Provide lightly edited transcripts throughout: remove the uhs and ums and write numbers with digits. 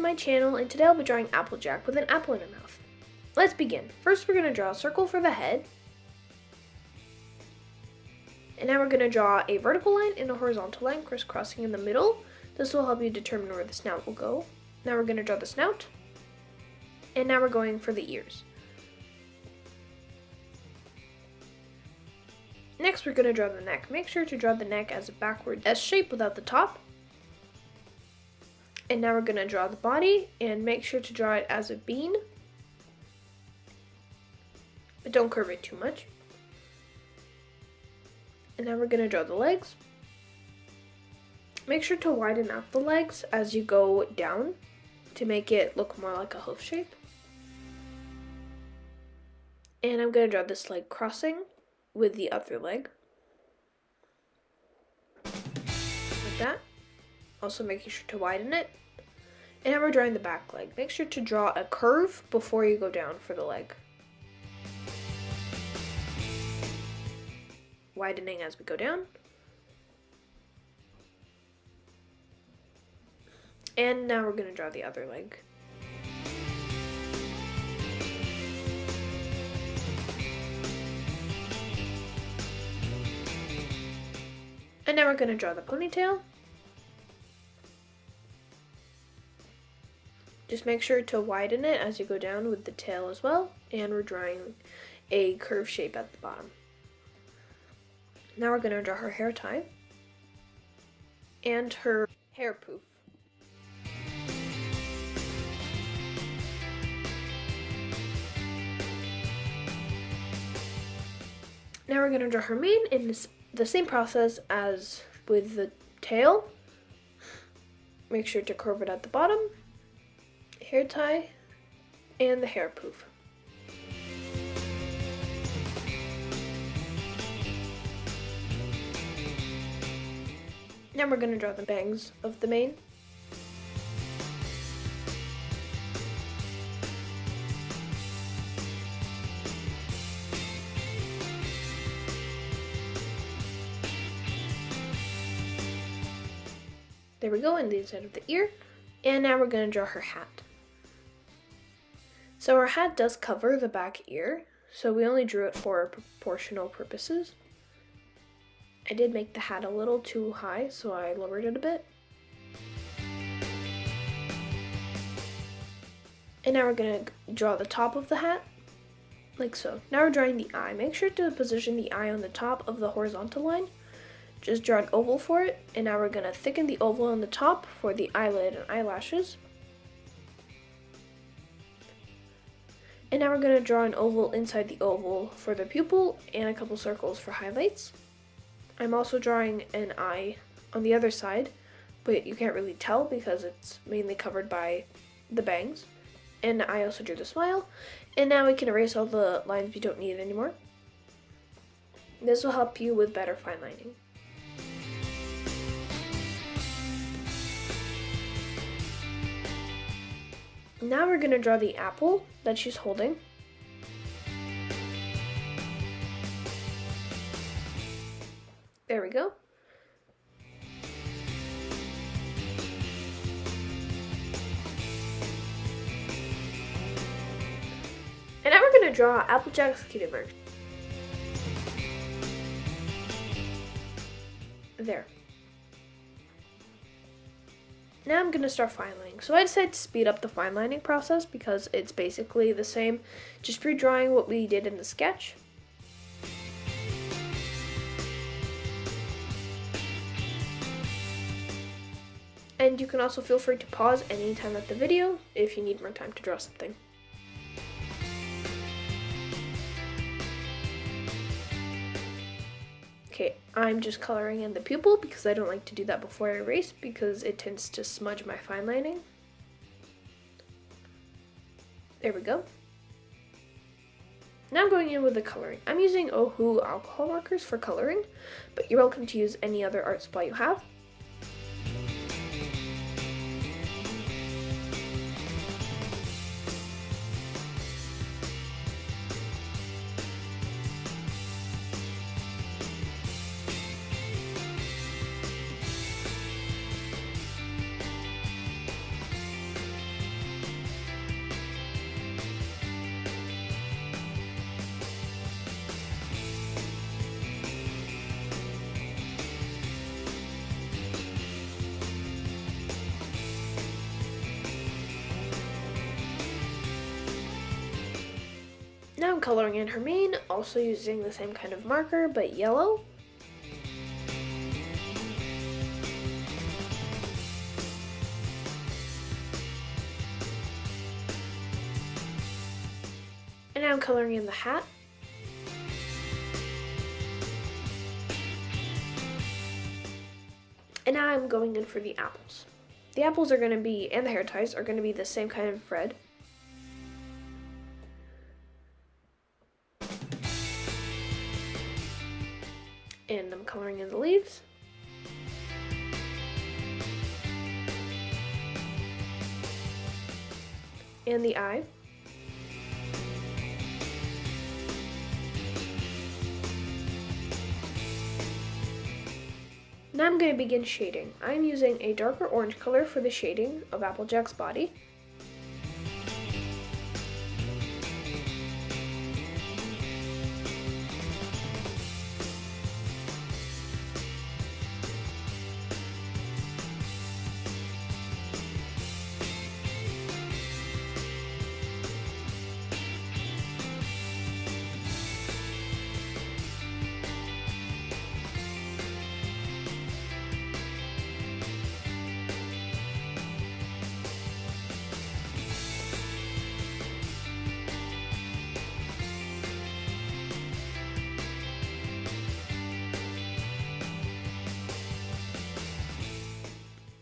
my channel, and today I'll be drawing Applejack with an apple in her mouth. Let's begin. First we're going to draw a circle for the head. And now we're going to draw a vertical line and a horizontal line crisscrossing in the middle. This will help you determine where the snout will go. Now we're going to draw the snout. And now we're going for the ears. Next we're going to draw the neck. Make sure to draw the neck as a backward S shape without the top. And now we're going to draw the body and make sure to draw it as a bean. But don't curve it too much. And now we're going to draw the legs. Make sure to widen out the legs as you go down to make it look more like a hoof shape. And I'm going to draw this leg crossing with the other leg. Like that. Also making sure to widen it. And now we're drawing the back leg. Make sure to draw a curve before you go down for the leg. Widening as we go down. And now we're going to draw the other leg. And now we're going to draw the ponytail. Just make sure to widen it as you go down with the tail as well. And we're drawing a curved shape at the bottom. Now we're going to draw her hair tie and her hair poof. Now we're going to draw her mane in the same process as with the tail. Make sure to curve it at the bottom, hair tie, and the hair poof. Now we're going to draw the bangs of the mane. There we go, in the inside of the ear. And now we're going to draw her hat. So our hat does cover the back ear, so we only drew it for proportional purposes. I did make the hat a little too high, so I lowered it a bit. And now we're going to draw the top of the hat, like so. Now we're drawing the eye. Make sure to position the eye on the top of the horizontal line. Just draw an oval for it, and now we're going to thicken the oval on the top for the eyelid and eyelashes. And now we're going to draw an oval inside the oval for the pupil and a couple circles for highlights. I'm also drawing an eye on the other side, but you can't really tell because it's mainly covered by the bangs. And I also drew the smile. And now we can erase all the lines we don't need anymore. This will help you with better fine lining. Now we're going to draw the apple that she's holding. There we go. And now we're going to draw Applejack's kitty version. There. Now I'm going to start fine lining. So I decided to speed up the fine lining process because it's basically the same, just redrawing what we did in the sketch. And you can also feel free to pause any time at the video if you need more time to draw something. Okay, I'm just coloring in the pupil because I don't like to do that before I erase because it tends to smudge my fine lining. There we go. Now I'm going in with the coloring. I'm using Ohu alcohol markers for coloring, but you're welcome to use any other art supply you have. I'm coloring in her mane, also using the same kind of marker, but yellow. And now I'm coloring in the hat. And now I'm going in for the apples. The apples are going to be, and the hair ties, are going to be the same kind of red. And I'm coloring in the leaves. And the eye. Now I'm going to begin shading. I'm using a darker orange color for the shading of Applejack's body.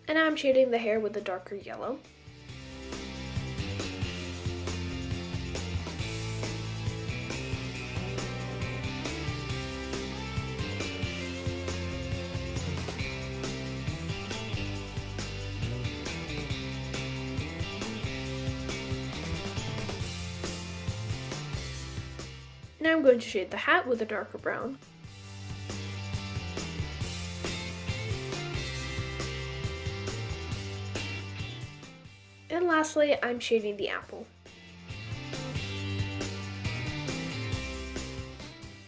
And now I'm shading the hair with a darker yellow. Now I'm going to shade the hat with a darker brown. And lastly, I'm shading the apple.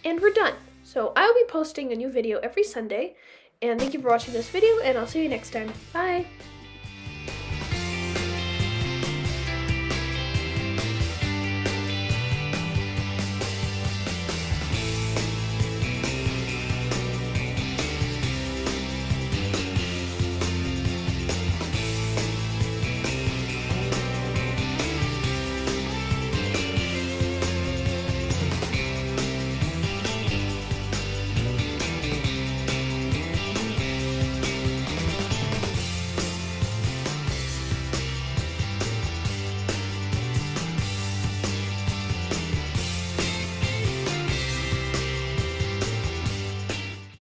And we're done. So I'll be posting a new video every Sunday. And thank you for watching this video, and I'll see you next time. Bye!